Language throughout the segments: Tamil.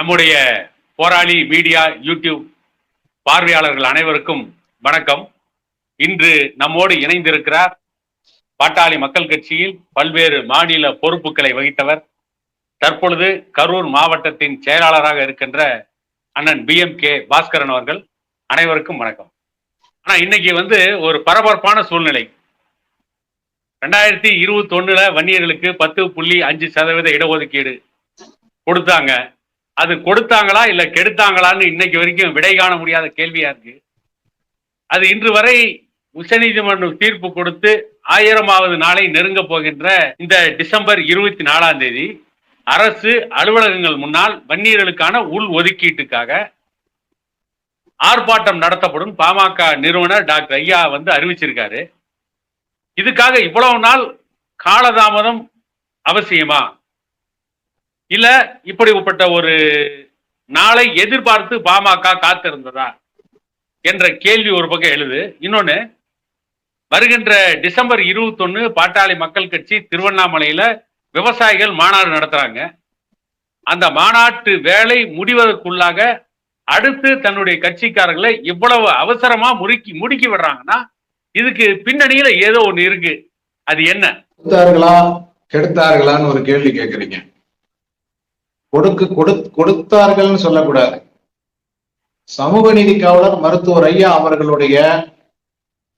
நம்முடைய போராளி மீடியா யூடியூப் பார்வையாளர்கள் அனைவருக்கும் வணக்கம். இன்று நம்மோடு இணைந்திருக்கிறார் பாட்டாளி மக்கள் கட்சியில் பல்வேறு மாநில பொறுப்புகளை வகித்தவர், தற்பொழுது கரூர் மாவட்டத்தின் செயலாளராக இருக்கின்ற அண்ணன் BMK பாஸ்கரன் அவர்கள். அனைவருக்கும் வணக்கம். ஆனா இன்னைக்கு ஒரு பரபரப்பான சூழ்நிலை. 2021 வன்னியர்களுக்கு 10.5% இடஒதுக்கீடு கொடுத்தாங்க. அது கொடுத்தாங்களா இல்ல கெடுத்தாங்களான்னு இன்னைக்கு வரைக்கும் விடை காண முடியாத கேள்வியா இருக்கு. அது இன்று வரை உச்சநீதிமன்றம் தீர்ப்பு கொடுத்து 1000வது நாளை நெருங்க போகின்ற இந்த டிசம்பர் 24 அரசு அலுவலகங்கள் முன்னால் வன்னியர்களுக்கான உள் ஒதுக்கீட்டுக்காக ஆர்ப்பாட்டம் நடத்தப்படும் பாமக நிறுவனர் டாக்டர் ஐயா அறிவிச்சிருக்காரு. இதுக்காக இவ்வளவு நாள் காலதாமதம் அவசியமா, இல்ல இப்படிப்பட்ட ஒரு நாளை எதிர்பார்த்து பாமக காத்திருந்ததா என்ற கேள்வி ஒரு பக்கம் எழுது. இன்னொன்னு, வருகின்ற டிசம்பர் 21 பாட்டாளி மக்கள் கட்சி திருவண்ணாமலையில விவசாயிகள் மாநாடு நடத்துறாங்க. அந்த மாநாட்டு வேலை முடிவதற்குள்ளாக அடுத்து தன்னுடைய கட்சிக்காரர்களை இவ்வளவு அவசரமா முடுக்கி விடுறாங்கன்னா இதுக்கு பின்னணியில ஏதோ ஒண்ணு இருக்கு. அது என்ன? கொடுத்தார்களா கெடுத்தார்களான்னு ஒரு கேள்வி கேட்கறீங்க. கொடுத்தார்கள்னு சொல்லக்கூடாது. சமூக நீதி காவலர் மருத்துவர் ஐயா அவர்களுடைய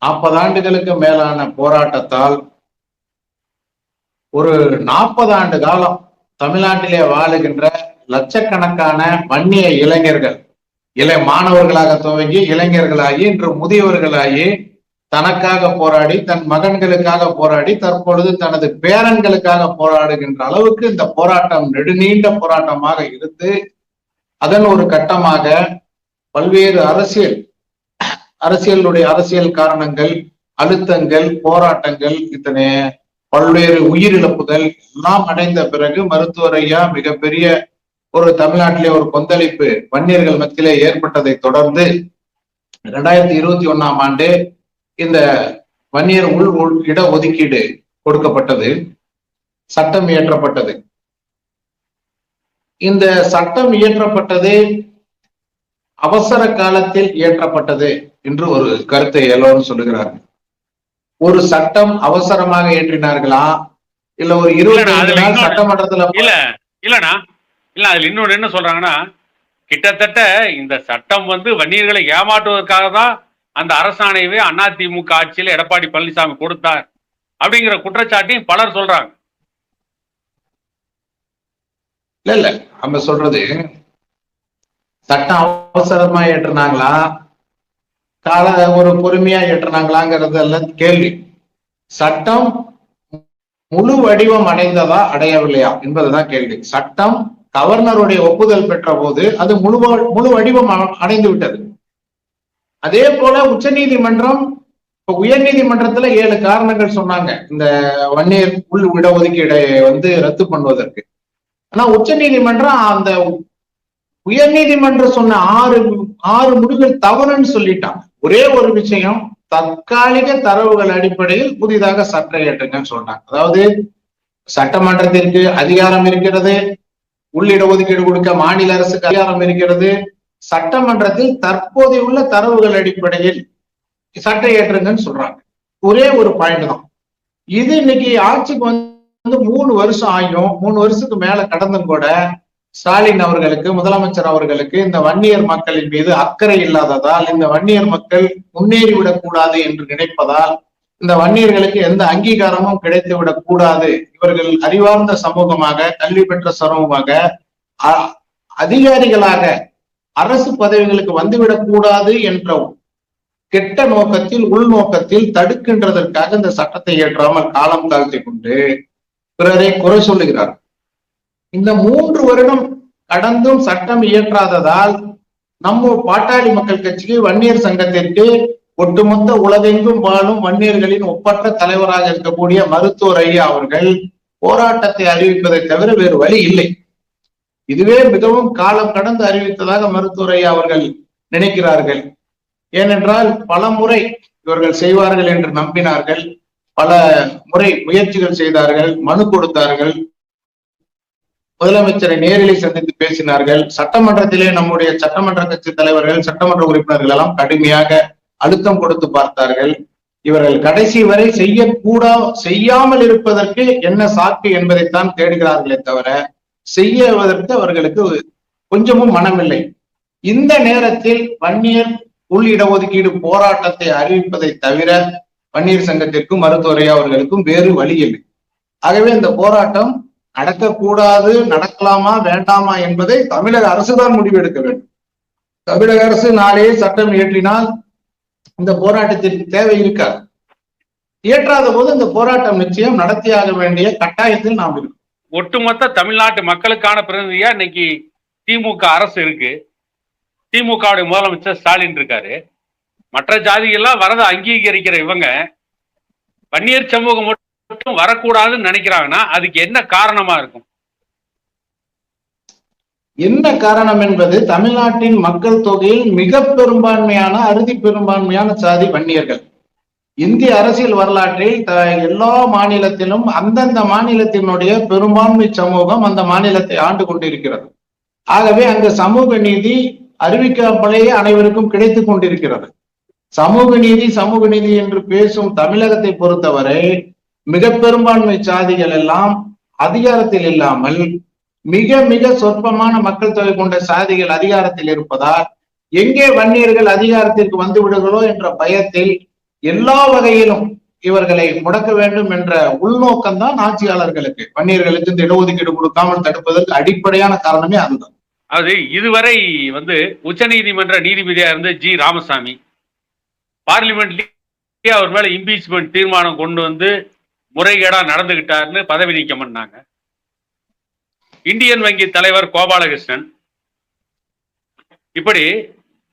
40 ஆண்டுகளுக்கு மேலான போராட்டத்தால் ஒரு 40 ஆண்டு காலம் தமிழ்நாட்டிலே வாழுகின்ற லட்சக்கணக்கான வன்னிய இளைஞர்கள், மாணவர்களாக துவங்கி இளைஞர்களாகி இன்று முதியவர்களாகி தனக்காக போராடி, தன் மகன்களுக்காக போராடி, தற்பொழுது தனது பேரன்களுக்காக போராடுகின்ற அளவுக்கு இந்த போராட்டம் நெடுநீண்ட போராட்டமாக இருந்து அதன் ஒரு கட்டமாக பல்வேறு அரசியல் காரணங்கள், அழுத்தங்கள், போராட்டங்கள், இத்தனை பல்வேறு உயிரிழப்புகள் எல்லாம் அடைந்த பிறகு மருத்துவர் ஐயா மிகப்பெரிய ஒரு தமிழ்நாட்டிலே ஒரு கொந்தளிப்பு வன்னியர்கள் மத்தியிலே ஏற்பட்டதை தொடர்ந்து 2021 ஆண்டு இந்த வன்னியர் உள் இட ஒதுக்கீடு கொடுக்கப்பட்டது, சட்டம் இயற்றப்பட்டது. இந்த சட்டம் இயற்றப்பட்டது அவசர காலத்தில் இயற்றப்பட்டது என்று ஒரு கருத்தை எல்லோரும் சொல்லுகிறார்கள். ஒரு சட்டம் அவசரமாக இயற்றினார்களா இல்ல ஒரு 25 நாள் சட்டமன்றத்துல இல்ல அதுல இன்னொன்னு என்ன சொல்றாங்கன்னா, கிட்டத்தட்ட இந்த சட்டம் வன்னியர்களை ஏமாற்றுவதற்காக தான் அந்த அரசாணையவே அதிமுக ஆட்சியில் எடப்பாடி பழனிசாமி கொடுத்தார் அப்படிங்கிற குற்றச்சாட்டையும் பலர் சொல்றாங்க. இல்ல நம்ம சொல்றது சட்டம் அவசரமா ஏற்றுனாங்களா ஒரு பொறுமையா ஏற்றுனாங்களாங்கிறது எல்லாம் கேள்வி. சட்டம் முழு வடிவம் அடைந்ததா அடையவில்லையா என்பதுதான் கேள்வி. சட்டம் கவர்னருடைய ஒப்புதல் பெற்ற போது அது முழு வடிவம் அடைந்து விட்டது. அதே போல உச்சநீதிமன்றம் உயர் நீதிமன்றத்துல 7 காரணங்கள் சொன்னாங்க இந்த வன்னியர் உள் இடஒதுக்கீடை ரத்து பண்ணுவதற்கு. ஆனா உச்ச நீதிமன்றம் அந்த உயர் நீதிமன்றம் சொன்ன 6 முடிவுகள் தவறுன்னு சொல்லிட்டாங்க. ஒரே ஒரு விஷயம், தற்காலிக தரவுகள் அடிப்படையில் புதிதாக சட்டம் இயற்றுங்கன்னு சொன்னாங்க. அதாவது சட்டமன்றத்திற்கு அதிகாரம் இருக்கிறது, உள்ளிட ஒதுக்கீடு கொடுக்க மாநில அரசுக்கு அதிகாரம் இருக்கிறது. சட்டமன்றத்தில் தற்போதைய உள்ள தரவுகள் அடிப்படையில் சட்டம் இயற்றுங்கன்னு சொல்றாங்க. ஒரே ஒரு பாயிண்ட் தான் இது. இன்னைக்கு ஆட்சிக்கு 3 வருஷம் ஆகியும் 3 வருஷத்துக்கு மேல கடந்தும் கூட ஸ்டாலின் அவர்களுக்கு, முதலமைச்சர் அவர்களுக்கு இந்த வன்னியர் மக்களின் மீது அக்கறை இல்லாததால், இந்த வன்னியர் மக்கள் முன்னேறிவிடக் கூடாது என்று நினைப்பதால், இந்த வன்னியர்களுக்கு எந்த அங்கீகாரமும் கிடைத்து விடக் கூடாது, இவர்கள் அறிவார்ந்த சமூகமாக, கல்வி பெற்ற சமூகமாக, அதிகாரிகளாக அரசு பதவிகளுக்கு வந்துவிடக் கூடாது என்ற கெட்ட நோக்கத்தில், உள்நோக்கத்தில் தடுக்கின்றதற்காக இந்த சட்டத்தை இயற்றாமல் காலம் தாழ்த்தி கொண்டு பிறரை குறை சொல்லுகிறார். இந்த 3 வருடம் கடந்தும் சட்டம் இயற்றாததால் நம்ம பாட்டாளி மக்கள் கட்சிக்கு, வன்னியர் சங்கத்திற்கு, ஒட்டுமொத்த உலகெங்கும் வாழும் வன்னியர்களின் ஒப்பற்ற தலைவராக இருக்கக்கூடிய மருத்துவர் ஐயா அவர்கள் போராட்டத்தை அறிவிப்பதை தவிர வேறு வழி இல்லை. இதுவே மிகவும் காலம் கடந்து அறிவித்ததாக மருத்துவர் ஐயா அவர்கள் நினைக்கிறார்கள். ஏனென்றால் பல முறை இவர்கள் செய்வார்கள் என்று நம்பினார்கள், பல முறை முயற்சிகள் செய்தார்கள், மனு கொடுத்தார்கள், முதலமைச்சரை நேரில் சந்தித்து பேசினார்கள். சட்டமன்றத்திலே நம்முடைய சட்டமன்ற கட்சி தலைவர்கள், சட்டமன்ற உறுப்பினர்கள் எல்லாம் கடுமையாக அழுத்தம் கொடுத்து பார்த்தார்கள். இவர்கள் கடைசி வரை செய்யாமல் இருப்பதற்கு என்ன சாக்கு என்பதைத்தான் தேடுகிறார்களே தவிர செய்வதற்கு அவர்களுக்கு கொஞ்சமும் மனமில்லை. இந்த நேரத்தில் வன்னியர் உள் இடஒதுக்கீடு போராட்டத்தை அறிவிப்பதை தவிர வன்னியர் சங்கத்திற்கும் மருத்துவரையா அவர்களுக்கும் வேறு வழி இல்லை. ஆகவே இந்த போராட்டம் நடக்கக்கூடாது, நடக்கலாமா வேண்டாமா என்பதை தமிழக அரசுதான் முடிவெடுக்க வேண்டும். தமிழக அரசு நாளே சட்டம் இயற்றினால் இந்த போராட்டத்திற்கு தேவை இருக்காது. இயற்றாத போது இந்த போராட்டம் நிச்சயம் நடத்தியாக வேண்டிய கட்டாயத்தில் நாம் இருக்கோம். ஒட்டுமொத்த தமிழ்நாட்டு மக்களுக்கான பிரதிநிதியா இன்னைக்கு திமுக அரசு இருக்கு. திமுகவுடைய முதலமைச்சர் ஸ்டாலின் இருக்காரு. மற்ற ஜாதிகள்லாம் வரதை அங்கீகரிக்கிற இவங்க வன்னியர் சமூகம் மட்டும் வரக்கூடாதுன்னு நினைக்கிறாங்கன்னா அதுக்கு என்ன காரணமா இருக்கும்? என்ன காரணம் என்பது, தமிழ்நாட்டின் மக்கள் தொகையில் மிக பெரும்பான்மையான, அறுதி பெரும்பான்மையான சாதி வன்னியர்கள். இந்திய அரசியல் வரலாற்றில் எல்லா மாநிலத்திலும் அந்தந்த மாநிலத்தினுடைய பெரும்பான்மை சமூகம் அந்த மாநிலத்தை ஆண்டு கொண்டிருக்கிறது. ஆகவே அங்கு சமூக நீதி அறிவிக்கப்பலேயே அனைவருக்கும் கிடைத்துக் கொண்டிருக்கிறது. சமூக நீதி என்று பேசும் தமிழகத்தை பொறுத்தவரை மிக பெரும்பான்மை சாதிகள் எல்லாம் அதிகாரத்தில் இல்லாமல் மிக மிக சொற்பமான மக்கள் தொகை கொண்ட சாதிகள் அதிகாரத்தில் இருப்பதால் எங்கே வன்னியர்கள் அதிகாரத்திற்கு வந்து விடுகளோ என்ற பயத்தில் எல்லா வகையிலும் இவர்களை முடக்க வேண்டும் என்ற உள்நோக்கம்தான் ஆட்சியாளர்களுக்கு வன்னியர்களுக்கு இந்த இடஒதுக்கீடு கொடுக்காமல் தடுப்பதற்கு அடிப்படையான காரணமே அதுதான். அது இதுவரை உச்ச நீதிமன்ற நீதிபதியா இருந்த ஜி ராமசாமி பார்லிமெண்ட்லயே அவர் மேல இம்பீச்மெண்ட் தீர்மானம் கொண்டு வந்து முறைகேடா நடந்துகிட்டாருன்னு பதவி நீக்கம் பண்ணாங்க. இந்தியன் வங்கி தலைவர் கோபாலகிருஷ்ணன், இப்படி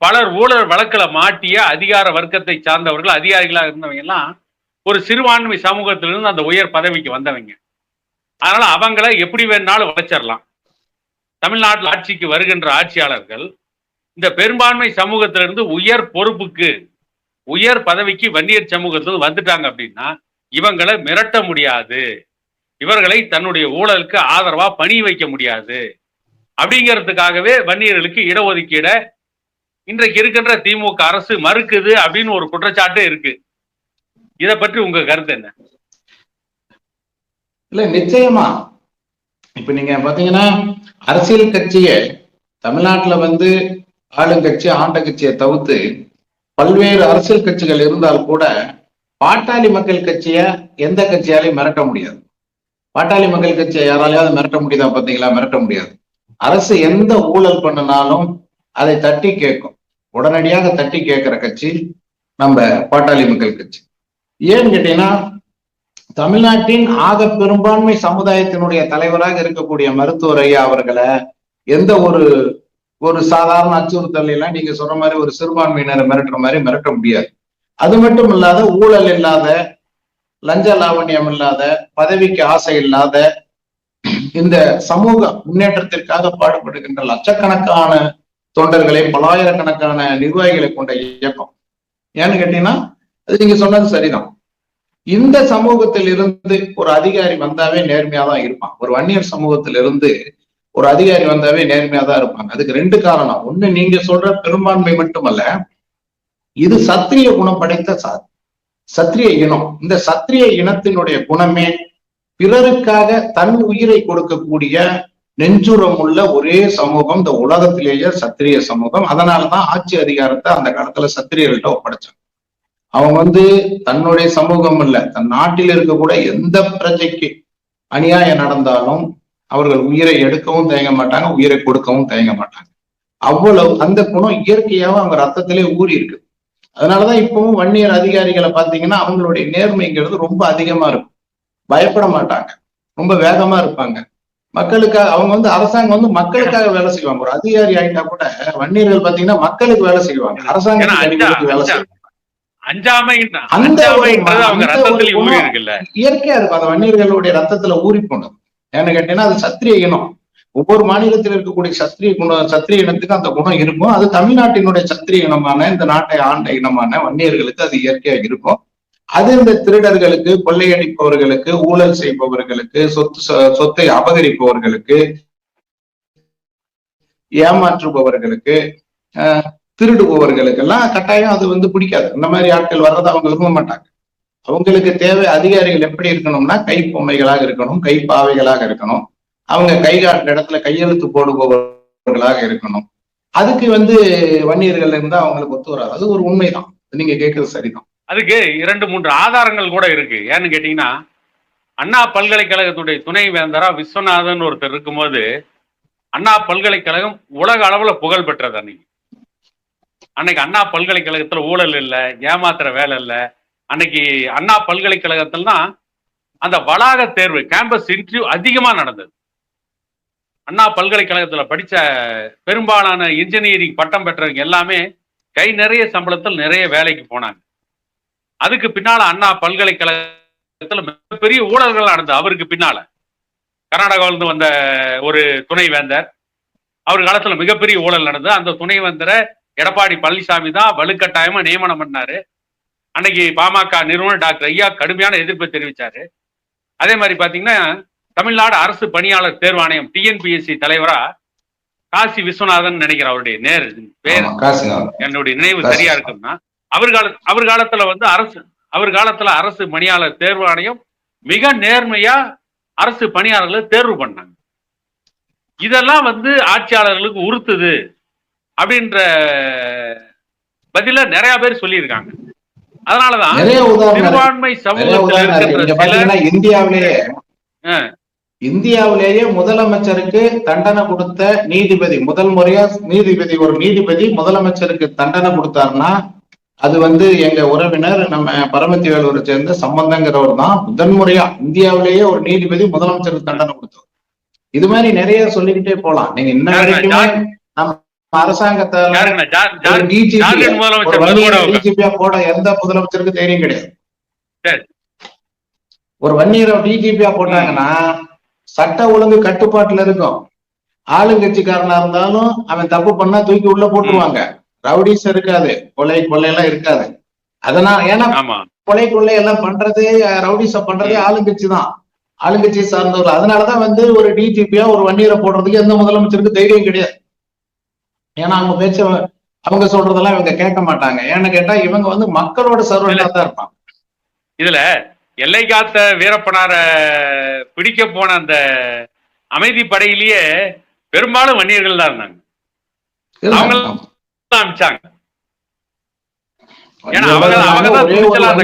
பலர் ஊழல் வழக்கில் மாட்டிய அதிகார வர்க்கத்தை சார்ந்தவர்கள், அதிகாரிகளாக இருந்தவங்க எல்லாம் ஒரு சிறுபான்மை சமூகத்திலிருந்து அந்த உயர் பதவிக்கு வந்தவங்க. அதனால அவங்கள எப்படி வேணாலும் வளைச்சிடலாம். தமிழ்நாட்டில் ஆட்சிக்கு வருகின்ற ஆட்சியாளர்கள் இந்த பெரும்பான்மை சமூகத்திலிருந்து உயர் பொறுப்புக்கு, உயர் பதவிக்கு வன்னியர் சமூகத்தில் வந்துட்டாங்க அப்படின்னா இவங்களை மிரட்ட முடியாது, இவர்களை தன்னுடைய ஊழலுக்கு ஆதரவா பணி வைக்க முடியாது. அப்படிங்கிறதுக்காகவே வன்னியர்களுக்கு இடஒதுக்கீட இன்றைக்கு இருக்கின்ற திமுக அரசு மறுக்குது அப்படின்னு ஒரு குற்றச்சாட்டு இருக்கு. இதை பற்றி உங்க கருத்து என்ன? இல்ல, நிச்சயமா இப்ப நீங்க பாத்தீங்கன்னா அரசியல் கட்சியை தமிழ்நாட்டுல ஆளுங்கட்சி ஆண்ட கட்சியை தவிர்த்து பல்வேறு அரசியல் கட்சிகள் இருந்தால் கூட பாட்டாளி மக்கள் கட்சியை எந்த கட்சியாலையும் மிரட்ட முடியாது. பாட்டாளி மக்கள் கட்சியை யாராலையாவது மிரட்ட முடியுதா? பாத்தீங்களா, மிரட்ட முடியாது. அரசு எந்த ஊழல் பண்ணினாலும் அதை தட்டி கேட்கும். உடனடியாக தட்டி கேட்கிற கட்சி நம்ம பாட்டாளி மக்கள் கட்சி. ஏன்னு கேட்டீங்கன்னா, தமிழ்நாட்டின் ஆக பெரும்பான்மை சமுதாயத்தினுடைய தலைவராக இருக்கக்கூடிய மருத்துவர் ஐயா அவர்களை எந்த ஒரு சாதாரண அச்சுறுத்தல் எல்லாம் நீங்க சொல்ற மாதிரி ஒரு சிறுபான்மையினரை மிரட்டுற மாதிரி மிரட்ட முடியாது. அது மட்டும் இல்லாத, ஊழல் இல்லாத, லஞ்ச லாவண்யம் இல்லாத, பதவிக்கு ஆசை இல்லாத, இந்த சமூக முன்னேற்றத்திற்காக பாடுபடுகின்ற லட்சக்கணக்கான தொண்டர்களை, பலாயிரக்கணக்கான நிர்வாகிகளை கொண்ட இயக்கம். ஏன்னு கேட்டீங்கன்னா, அது நீங்க சொன்னது சரிதான். இந்த சமூகத்தில் இருந்து ஒரு அதிகாரி வந்தாவே நேர்மையா தான் இருப்பான். ஒரு வன்னியர் சமூகத்தில் இருந்து ஒரு அதிகாரி வந்தாவே நேர்மையா தான் இருப்பாங்க. அதுக்கு ரெண்டு காரணம். ஒண்ணு, நீங்க சொல்ற பெரும்பான்மை மட்டுமல்ல, இது சத்திரிய குணம் படைத்த சத்திரிய இனம். இந்த சத்திரிய இனத்தினுடைய குணமே பிறருக்காக தன் உயிரை கொடுக்கக்கூடிய நெஞ்சுரம் உள்ள ஒரே சமூகம் இந்த உலகத்திலேயே சத்திரிய சமூகம். அதனாலதான் ஆட்சி அதிகாரத்தை அந்த காலத்துல சத்திரியர்கள்ட்ட ஒப்படைச்சாங்க. அவங்க தன்னுடைய சமூகம் இல்ல, தன் நாட்டில் இருக்கக்கூட எந்த பிரஜைக்கு அநியாயம் நடந்தாலும் அவர்கள் உயிரை எடுக்கவும் தயங்க மாட்டாங்க, உயிரை கொடுக்கவும் தயங்க மாட்டாங்க. அவ்வளவு அந்த குணம் இயற்கையாவும் அவங்க ரத்தத்திலே ஊறி இருக்கு. அதனாலதான் இப்பவும் வன்னியர் அதிகாரிகளை பாத்தீங்கன்னா அவங்களுடைய நேர்மைங்கிறது ரொம்ப அதிகமா இருக்கும். பயப்பட மாட்டாங்க, ரொம்ப வேகமா இருப்பாங்க. மக்களுக்காக அவங்க அரசாங்கம் மக்களுக்காக வேலை செய்வாங்க. ஒரு அதிகாரி ஆயிட்டா கூட வன்னியர்கள் பாத்தீங்கன்னா மக்களுக்கு வேலை செய்வாங்க, அரசாங்கத்துக்கு வேலை செய்வாங்க. இயற்கையா இருக்கும், அந்த வன்னியர்களுடைய ரத்தத்துல ஊறி போனது. ஏன்னு கேட்டீங்கன்னா, அது சத்திரிய இனம். ஒவ்வொரு மாநிலத்தில் இருக்கக்கூடிய சத்திரிய இனத்துக்கு அந்த குணம் இருக்கும். அது தமிழ்நாட்டினுடைய சத்திரிய இனமான, இந்த நாட்டை ஆண்ட இனமான வன்னியர்களுக்கு அது இயற்கையா இருக்கும். அது இந்த திருடர்களுக்கு, கொள்ளையடிப்பவர்களுக்கு, ஊழல் செய்பவர்களுக்கு, சொத்தை அபகரிப்பவர்களுக்கு, ஏமாற்றுபவர்களுக்கு, திருடுபவர்களுக்கெல்லாம் கட்டாயம் அது வந்து பிடிக்காது. இந்த மாதிரி ஆட்கள் வர்றதை அவங்க விரும்ப மாட்டாங்க. அவங்களுக்கு தேவை அதிகாரிகள் எப்படி இருக்கணும்னா கை பொம்மைகளாக இருக்கணும், கை பாவைகளாக இருக்கணும், அவங்க கை காட்டுற இடத்துல கையெழுத்து போடுபவர்களாக இருக்கணும். அதுக்கு வந்து வன்னியர்கள் இருந்தா அவங்களுக்கு ஒத்து வராது. அது ஒரு உண்மைதான், நீங்க கேட்கறது சரிதான். அதுக்கு 2-3 ஆதாரங்கள் கூட இருக்கு. ஏன்னு கேட்டீங்கன்னா, அண்ணா பல்கலைக்கழகத்துடைய துணை வேந்தரா விஸ்வநாதன் ஒருத்தர் இருக்கும்போது அண்ணா பல்கலைக்கழகம் உலக அளவுல புகழ் பெற்றது. அன்னைக்கு அண்ணா பல்கலைக்கழகத்துல ஊழல் இல்லை, ஏமாத்துற வேலை இல்லை. அன்னைக்கு அண்ணா பல்கலைக்கழகத்துல தான் அந்த வளாக தேர்வு, கேம்பஸ் இன்டர்வியூ அதிகமா நடந்தது. அண்ணா பல்கலைக்கழகத்துல படிச்ச பெரும்பாலான இன்ஜினியரிங் பட்டம் பெற்றவங்க எல்லாமே கை நிறைய சம்பளத்தில் நிறைய வேலைக்கு போனாங்க. அதுக்கு பின்னால அண்ணா பல்கலைக்கழகத்துல மிகப்பெரிய ஊழல்கள் நடந்தது. அவருக்கு பின்னால கர்நாடகாவிலிருந்து வந்த ஒரு துணைவேந்தர், அவர் காலத்துல மிகப்பெரிய ஊழல் நடந்தது. அந்த துணைவேந்தரை எடப்பாடி பழனிசாமி தான் வலுக்கட்டாயமா நியமனம் பண்ணாரு. அன்னைக்கு பாமக நிறுவனர் டாக்டர் ஐயா கடுமையான எதிர்ப்பை தெரிவிச்சாரு. அதே மாதிரி பாத்தீங்கன்னா தமிழ்நாடு அரசு பணியாளர் தேர்வாணையம் டிஎன்பிஎஸ்சி தலைவரா காசி விஸ்வநாதன் நினைக்கிற அவருடைய பேர், என்னுடைய நினைவு சரியா இருக்குன்னா, அவர் காலத்துல வந்து அவர் காலத்துல அரசு பணியாளர் தேர்வாணையம் மிக நேர்மையா அரசு பணியாளர்களை தேர்வு பண்ணாங்க. இதெல்லாம் வந்து ஆட்சியாளர்களுக்கு உறுத்துது அப்படின்ற பதில நிறைய பேர் சொல்லியிருக்காங்க. அதனாலதான் சிறுபான்மை சமூகத்தில் இந்தியாவிலேயே முதலமைச்சருக்கு தண்டனை கொடுத்த நீதிபதி, முதல் முறையா ஒரு நீதிபதி முதலமைச்சருக்கு தண்டனை கொடுத்தாருன்னா அது வந்து எங்க உறவினர் நம்ம பரமத்தி வேலூரை சேர்ந்த சம்பந்தங்கிறவர் தான் முதன்முறையா இந்தியாவிலேயே ஒரு நீதிபதி முதலமைச்சருக்கு தண்டனை கொடுத்தவர். இது மாதிரி நிறைய சொல்லிக்கிட்டே போலாம். நீங்க இன்ன வரைக்குமே நம்ம அரசாங்கத்தால டிஜிபியா போட எந்த முதலமைச்சருக்கு தைரியம் கிடையாது. ஒரு வன்னியரை டிஜிபியா போட்டாங்கன்னா சட்ட ஒழுங்கு கட்டுப்பாட்டுல இருக்கும். ஆளுங்கட்சிக்காரனா இருந்தாலும் அவன் தப்பு பண்ணா தூக்கி உள்ள போட்டுருவாங்க. ரவுடிஸ் இருக்காது, கொள்ளையெல்லாம் இருக்காது. அதனால ஏன்னா கொள்ளை எல்லாம் பண்றது, ரவுடிஸ பண்றதே ஆளுங்கட்சி தான், ஆளுங்கட்சி சார்ந்தவர்கள். அதனாலதான் வந்து ஒரு டிஜிபியா ஒரு வன்னியரை போடுறதுக்கு எந்த முதலமைச்சருக்கு தைரியம் கிடையாது. ஏன்னா அவங்க பேச்ச அவங்க சொல்றதெல்லாம் இவங்க கேட்க மாட்டாங்க. ஏன்னு கேட்டா இவங்க வந்து மக்களோட சர்வெண்டா தான் இருப்பாங்க. இதுல எல்லை காத்த வீரப்பனார பிடிக்க போன அந்த அமைதி படையிலேயே பெரும்பாலும் வன்னியர்கள் தான் இருந்தாங்க.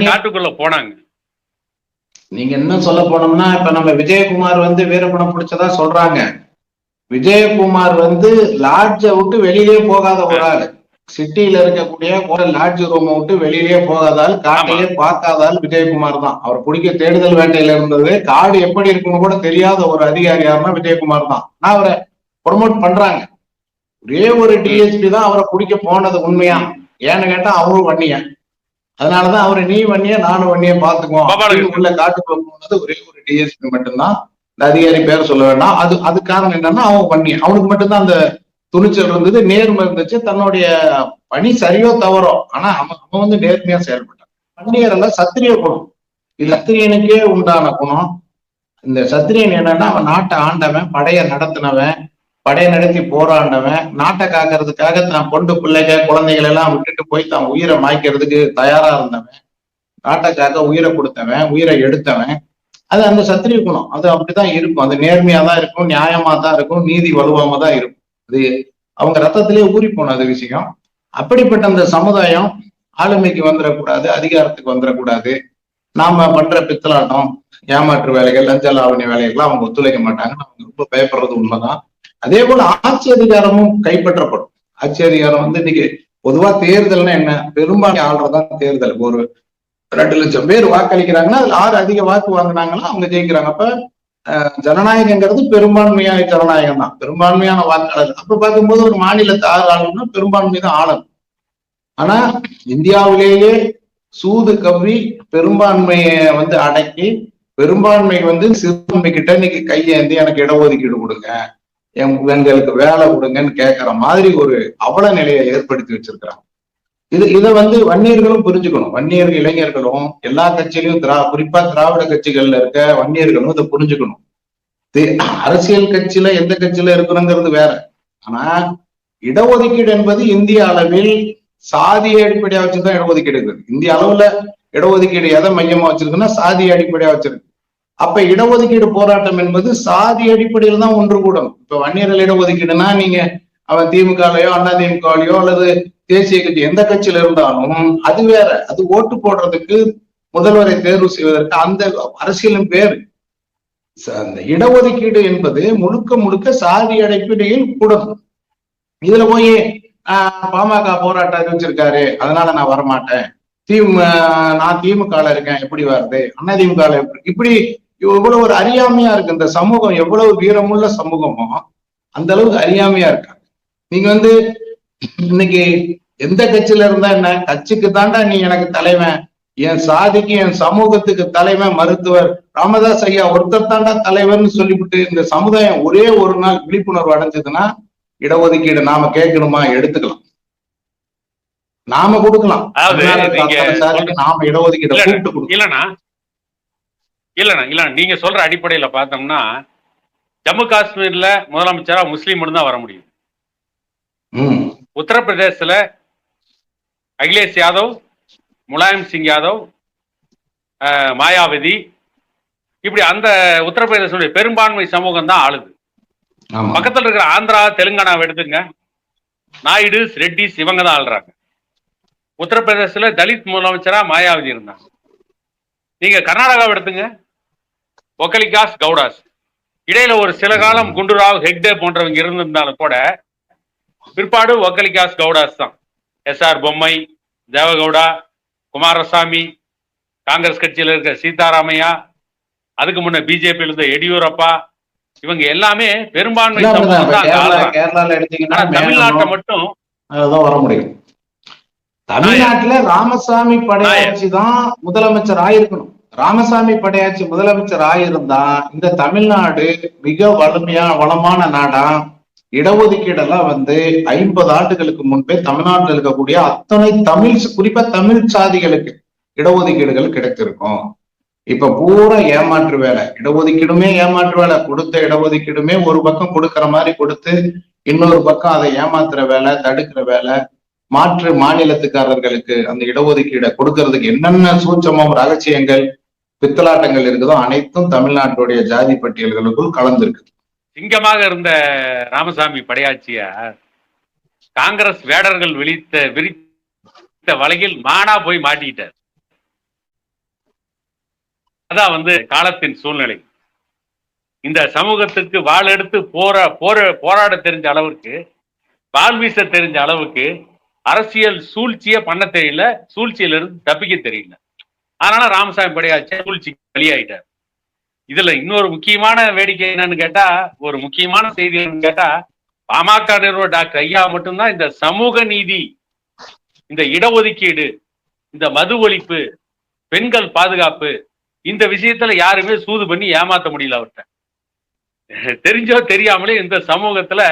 காட்டுக்குள்ள போனாங்க. நீங்க என்ன சொல்ல போனோம்னா இப்ப நம்ம விஜயகுமார் வந்து வீரப்பணம் பிடிச்சதா சொல்றாங்க. விஜயகுமார் வந்து லாட்ஜ விட்டு வெளியிலே போகாத ஒரு ஆளு, சிட்டியில இருக்கக்கூடிய ஒரு லாட்ஜ் ரூமை விட்டு வெளியிலேயே போகாதால், காட்டையே பார்க்காதால் விஜயகுமார் தான். அவர் பிடிக்க தேடுதல் வேட்டையில இருந்தது. காடு எப்படி இருக்குன்னு கூட தெரியாத ஒரு அதிகாரி யாருன்னா விஜயகுமார் தான். நான் அவரை ப்ரொமோட் பண்றாங்க. ஒரே ஒரு டிஎஸ்பி தான் அவரை பிடிக்க போனது உண்மையா. ஏன்னு கேட்டா அவரும் வன்னிய, அதனாலதான் அவரு நீ வன்னிய நானும் வன்னிய பாத்துக்குவோம் உள்ள காட்டுக்குள்ள போனது ஒரே ஒரு டிஎஸ்பி மட்டும்தான். இந்த அதிகாரி பேர் சொல்ல வேண்டாம். அது காரணம் என்னன்னா அவன் வன்னிய, அவனுக்கு மட்டும்தான் அந்த துணிச்சல் இருந்தது, நேர்மை இருந்துச்சு. தன்னுடைய பணி சரியோ தவறோ, ஆனா அவன் வந்து நேர்மையா செயல்பட்டான். வன்னியர்ல சத்திரிய குணம், இது சத்திரியனுக்கே உண்டான குணம். இந்த சத்திரியன் என்னன்னா அவன் நாட்டை ஆண்டவன், படைய நடத்தினவன், படையை நடத்தி போராண்டவன், நாட்டை காக்கிறதுக்காக தான் பொண்டு குழந்தைகள் எல்லாம் விட்டுட்டு போய் தான் உயிரை மாய்க்கிறதுக்கு தயாரா இருந்தவன், நாட்டைக்காக உயிரை கொடுத்தவன், உயிரை எடுத்தவன். அது அந்த சத்திரிய குணம், அது அப்படிதான் இருக்கும். அது நேர்மையா தான் இருக்கும், நியாயமா தான் இருக்கும், நீதி வலுவாம தான் இருக்கும். அது அவங்க ரத்தத்திலேயே ஊறி போன அது விஷயம். அப்படிப்பட்ட அந்த சமுதாயம் ஆளுமைக்கு வந்துடக்கூடாது, அதிகாரத்துக்கு வந்துடக்கூடாது. நாம பண்ற பித்தலாட்டம், ஏமாற்று வேலைகள், லஞ்ச லாவணி வேலைகள்லாம் அவங்க ஒத்துழைக்க மாட்டாங்க. அவங்க ரொம்ப பயப்படுறது உண்மைதான். அதே போல ஆட்சி அதிகாரமும் கைப்பற்றப்படும். ஆட்சி அதிகாரம் வந்து இன்னைக்கு பொதுவா தேர்தல்னா என்ன, பெரும்பான்மை ஆள்றதான் தேர்தல். ஒரு 2 லட்சம் பேர் வாக்களிக்கிறாங்கன்னா அதுல 6 அதிக வாக்கு வாங்கினாங்கன்னா அவங்க ஜெயிக்கிறாங்க. அப்ப ஜனநாயகங்கிறது பெரும்பான்மையா ஜனநாயகம் தான், பெரும்பான்மையான வாக்காளர். அப்ப பார்க்கும்போது ஒரு மாநிலத்தை 6 ஆளணும்னா பெரும்பான்மை தான் ஆளணும். ஆனா இந்தியாவிலேயே சூது கவ்வி பெரும்பான்மையை வந்து அடக்கி, பெரும்பான்மை வந்து சிறுபான்மை கிட்ட இன்னைக்கு கையேந்தி எனக்கு இடஒதுக்கீடு கொடுங்க, எங்களுக்கு வேலை கொடுங்கன்னு கேட்கிற மாதிரி ஒரு அவல நிலையை ஏற்படுத்தி வச்சிருக்கிறாங்க. இதை வந்து வன்னியர்களும் புரிஞ்சுக்கணும். வன்னியர்கள் இளைஞர்களும் எல்லா கட்சியிலையும் குறிப்பா திராவிட கட்சிகள்ல இருக்க வன்னியர்களும் இதை புரிஞ்சுக்கணும். அரசியல் கட்சியில எந்த கட்சியில இருக்கணுங்கிறது வேற, ஆனா இடஒதுக்கீடு என்பது இந்திய அளவில் சாதியை அடிப்படையா வச்சுதான் இடஒதுக்கீடு இருக்குது. இந்திய அளவுல இடஒதுக்கீடு எதை மையமா வச்சிருக்குன்னா சாதியை அடிப்படையா வச்சிருக்கு. அப்ப இடஒதுக்கீடு போராட்டம் என்பது சாதி அடிப்படையில் தான் ஒன்று கூடும். இப்ப வன்னியர்கள் இடஒதுக்கீடுனா நீங்க அவன் திமுகலையோ அண்ணா திமுகலையோ அல்லது தேசிய கட்சி எந்த கட்சியில இருந்தாலும் அது வேற. அது ஓட்டு போடுறதுக்கு முதல்வரை தேர்வு செய்வதற்கு அந்த அரசியலின் பேரு. அந்த இடஒதுக்கீடு என்பது முழுக்க முழுக்க சாதி அடிப்படையில் கூடும். இதுல போய் பாமக போராட்டம் அறிவிச்சிருக்காரு அதனால நான் வரமாட்டேன், நான் திமுக இருக்கேன் எப்படி வருது, அண்ணா திமுக இப்படி இவ்வளவு ஒரு அறியாமையா இருக்கு. இந்த சமூகம் எவ்வளவு வீரமுள்ள சமூகமோ அந்த அளவுக்கு அறியாமையா இருக்காங்க. நீங்க இன்னைக்கு எந்த கட்சியில இருந்தா என்ன, கட்சிக்கு தாண்டா நீ எனக்கு தலைவன், என் சாதிக்கு என் சமூகத்துக்கு தலைவன் மருத்துவர் ராமதாஸ் ஐயா ஒருத்தர் தாண்டா தலைவர்னு சொல்லிவிட்டு இந்த சமுதாயம் ஒரே ஒரு நாள் விழிப்புணர்வு அடைஞ்சதுன்னா இடஒதுக்கீடு நாம கேட்கணுமா, எடுத்துக்கலாம், நாம கொடுக்கலாம். நாம இடஒதுக்கீடு கூப்பிட்டு கொடுக்கலாம். இல்லண்ணா நீங்க சொல்ற அடிப்படையில பார்த்தோம்னா ஜம்மு காஷ்மீர்ல முதலமைச்சரா முஸ்லீம் மட்டும் தான் வர முடியும். உத்தரப்பிரதேசத்துல அகிலேஷ் யாதவ், முலாயம் சிங் யாதவ், மாயாவதி, இப்படி அந்த உத்தரப்பிரதேச பெரும்பான்மை சமூகம் தான் ஆளுது. பக்கத்துல இருக்கிற ஆந்திரா தெலுங்கானாவை எடுத்துங்க, நாயுடுஸ் ரெட்டிஸ் இவங்க தான் ஆளுறாங்க. உத்தரப்பிரதேசத்துல தலித் முதலமைச்சரா மாயாவதி இருந்தாங்க. நீங்க கர்நாடகாவை எடுத்துங்க, ஒக்கலிகாஸ் கவுடாஸ், இடையில ஒரு சில காலம் குண்டுராவ் ஹெக்டே போன்றவங்க இருந்திருந்தாலும் கூட பிற்பாடு ஒக்கலிகாஸ் கவுடாஸ் தான். எஸ்ஆர் பொம்மை, தேவகவுடா, குமாரசாமி, காங்கிரஸ் கட்சியில இருக்க சீதாராமையா, அதுக்கு முன்ன பிஜேபியில இருந்த எடியூரப்பா, இவங்க எல்லாமே பெரும்பான்மை தமிழ்நாட்டை மட்டும் வர முடியும். தமிழ்நாட்டுல ராமசாமி படையாட்சி தான் முதலமைச்சர் ஆயிருக்கணும். ராமசாமி படையாட்சி முதலமைச்சர் ஆயிருந்தா இந்த தமிழ்நாடு மிக வளமான நாடா. இடஒதுக்கீடெல்லாம் 50 ஆண்டுகளுக்கு முன்பே தமிழ்நாட்டில் இருக்கக்கூடிய அத்தனை குறிப்பா தமிழ் சாதிகளுக்கு இடஒதுக்கீடுகள் கிடைத்திருக்கும். இப்ப பூரா ஏமாற்று வேலை, இடஒதுக்கீடுமே ஏமாற்று வேலை. கொடுத்த இடஒதுக்கீடுமே ஒரு பக்கம் கொடுக்கற மாதிரி கொடுத்து இன்னொரு பக்கம் அதை ஏமாத்துற வேலை, தடுக்கிற வேலை. மாற்று மாநிலத்துக்காரர்களுக்கு அந்த இடஒதுக்கீடை கொடுக்கறதுக்கு என்னென்ன சூட்சமும் ரகசியங்கள் பித்தலாட்டங்கள் இருக்குதோ அனைத்தும் தமிழ்நாட்டுடைய ஜாதி பட்டியல்களுக்குள் கலந்துருக்கு. சிங்கமாக இருந்த ராமசாமி படையாட்சிய காங்கிரஸ் வேடர்கள் விரித்த வலையில் மானா போய் மாட்டிக்கிட்டார். அதான் காலத்தின் சூழ்நிலை. இந்த சமூகத்துக்கு வாள் எடுத்து போராட தெரிஞ்ச அளவுக்கு, வாள் வீச தெரிஞ்ச அளவுக்கு அரசியல் சூழ்ச்சிய பண்ண தெரியல, சூழ்ச்சியில இருந்து தப்பிக்க தெரியல. அதனால ராமசாமி படையாட்சி சூழ்ச்சி பலியாயிட்டார். இதுல இன்னொரு முக்கியமான வேடிக்கை என்னன்னு கேட்டா, ஒரு முக்கியமான செய்தி என்னன்னு கேட்டா, பாமக நிறுவனர் டாக்டர் ஐயா மட்டும்தான் இந்த சமூக நீதி, இந்த இடஒதுக்கீடு, இந்த மது ஒழிப்பு, பெண்கள் பாதுகாப்பு, இந்த விஷயத்துல யாருமே சூது பண்ணி ஏமாத்த முடியல அவர்கிட்ட. தெரிஞ்சோ தெரியாமலே இந்த சமூகத்துல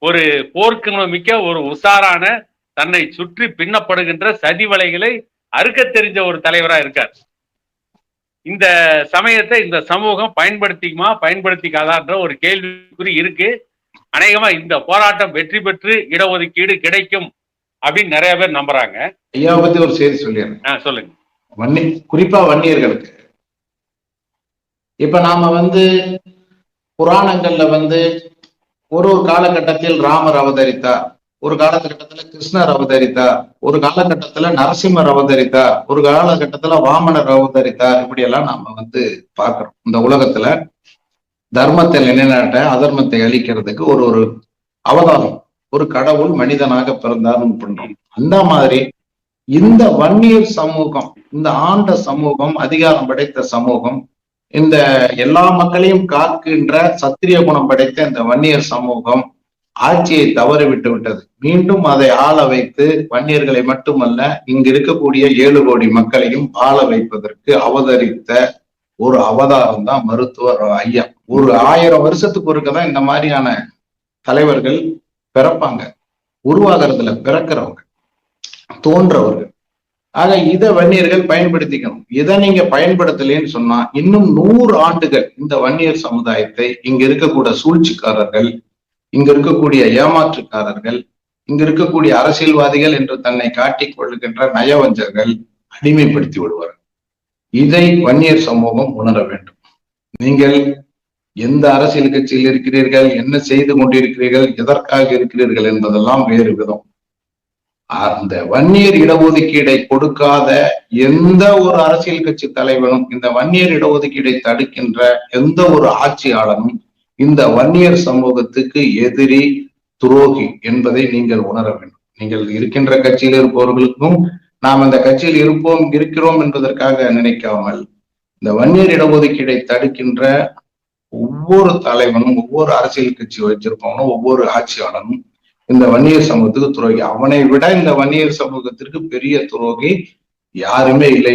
ஒரு போர்க்குணம் மிக்க ஒரு உசாரான, தன்னை சுற்றி பின்னப்படுகின்ற சதி வலைகளை அறுக்க தெரிஞ்ச ஒரு தலைவரா இருக்கார். இந்த சமயத்தை இந்த சமூகம் பயன்படுத்திக்குமா பயன்படுத்திக்காதான்ற ஒரு கேள்விக்குறி இருக்கு. அநேகமா இந்த போராட்டம் வெற்றி பெற்று இடஒதுக்கீடு கிடைக்கும் அப்படின்னு நிறைய பேர் நம்புறாங்க. ஐயாவை பத்தி ஒரு செய்தி சொல்லிடுறேன். சொல்லுங்க. குறிப்பா வன்னியர்களுக்கு இப்ப நாம புராணங்கள்ல ஒரு காலகட்டத்தில் ராமர் அவதரித்தார், ஒரு காலகட்டத்துல கிருஷ்ணர் அவதரித்தார், ஒரு காலகட்டத்துல நரசிம்மர் அவதரித்தார், ஒரு காலகட்டத்துல வாமனர் அவதரித்தார். இப்படி எல்லாம் நாம பாக்குறோம். இந்த உலகத்துல தர்மத்தை நிலைநாட்ட அதர்மத்தை அழிக்கிறதுக்கு ஒரு அவதாரம், ஒரு கடவுள் மனிதனாக பிறந்தார்னு பண்றோம். அந்த மாதிரி இந்த வன்னியர் சமூகம், இந்த ஆண்ட சமூகம், அதிகாரம் படைத்த சமூகம், இந்த எல்லா மக்களையும் காக்கின்ற சத்திரிய குணம் படைத்த இந்த வன்னியர் சமூகம் ஆட்சியை தவறி விட்டு விட்டது. மீண்டும் அதை ஆள வைத்து வன்னியர்களை மட்டுமல்ல இங்கு இருக்கக்கூடிய 7 கோடி மக்களையும் ஆள வைப்பதற்கு அவதரித்த ஒரு அவதாரம் தான் மருத்துவர் ஐயா. ஒரு 1000 வருஷத்துக்கு ஒருக்கதான் இந்த மாதிரியான தலைவர்கள் பிறப்பாங்க. உருவாகிறதுல பிறக்கிறவங்க, தோன்றவர்கள். ஆக இதை வன்னியர்கள் பயன்படுத்திக்கணும். இதை நீங்க பயன்படுத்தலன்னு சொன்னா இன்னும் 100 ஆண்டுகள் இந்த வன்னியர் சமுதாயத்தை இங்க இருக்கக்கூடிய சூழ்ச்சிக்காரர்கள் இங்க இருக்கக்கூடிய ஏமாற்றுக்காரர்கள், இங்க இருக்கக்கூடிய அரசியல்வாதிகள் என்று தன்னை காட்டிக் கொள்ளுகின்ற நயவஞ்சர்கள் அடிமைப்படுத்தி விடுவார்கள். இதை வன்னியர் சமூகம் உணர வேண்டும். நீங்கள் எந்த அரசியல் கட்சியில் இருக்கிறீர்கள், என்ன செய்து கொண்டிருக்கிறீர்கள், எதற்காக இருக்கிறீர்கள் என்பதெல்லாம் வேறு விதம். அந்த வன்னியர் இடஒதுக்கீடை கொடுக்காத எந்த ஒரு அரசியல் கட்சி தலைவனும், இந்த வன்னியர் இடஒதுக்கீடை தடுக்கின்ற எந்த ஒரு ஆட்சியாளனும் இந்த வன்னியர் சமூகத்துக்கு எதிரி, துரோகி என்பதை நீங்கள் உணர வேண்டும். நீங்கள் இருக்கின்ற கட்சியில் இருப்பவர்களுக்கும் நாம் அந்த கட்சியில் இருக்கிறோம் என்பதற்காக நினைக்காமல், இந்த வன்னியர் இடஒதுக்கீடை தடுக்கின்ற ஒவ்வொரு தலைவனும், ஒவ்வொரு அரசியல் கட்சி வச்சிருப்பவனும், ஒவ்வொரு ஆட்சியாளனும் இந்த வன்னியர் சமூகத்துக்கு துரோகி. அவனை விட இந்த வன்னியர் சமூகத்திற்கு பெரிய துரோகி யாருமே இல்லை.